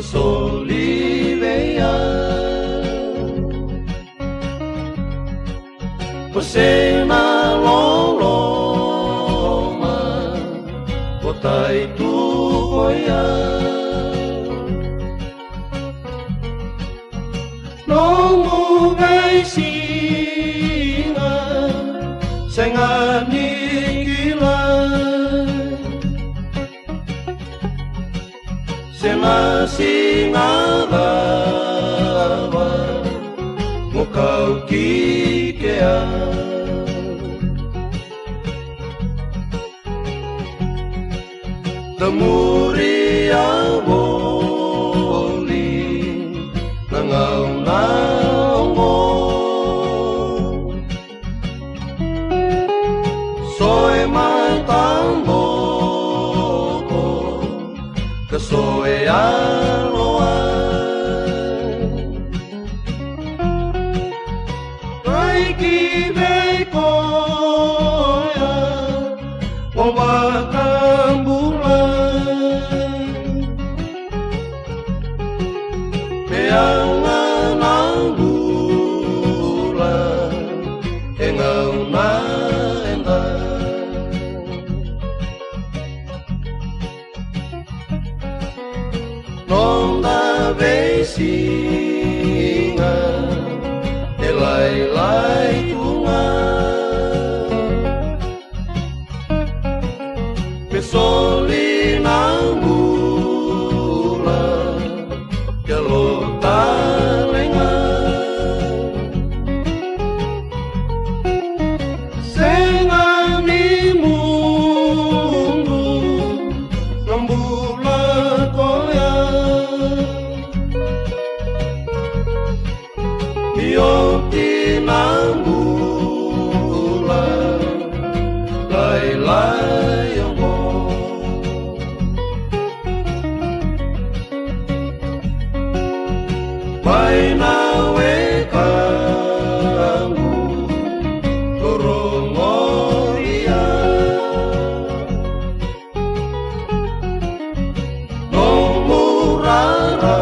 Soliveia Você na loloma Botai tu koia Nomu veisinga Senga nikila Sena singava Mukau kikea Temuri avoli Nangau naongo Soe matambo Kesoe aloa Kaiki veikoya Wawakang bulan Peangan ang bulan Engau na endah Nonda veisinga Elai-lai tunga Pesoli nang bulan Kelota lenga Senga ni mundu Nambula koya Yoti nang bulan Lai-lai yongo Pai nawe kamu Korongoria Nomurara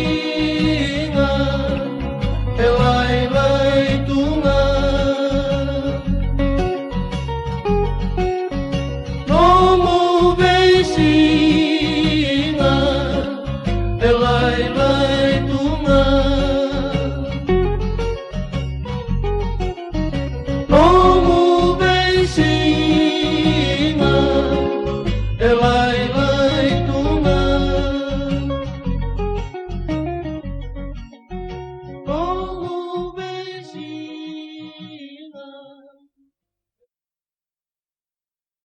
Veisinga Elai-lai tunga Nomu veisinga Elai-lai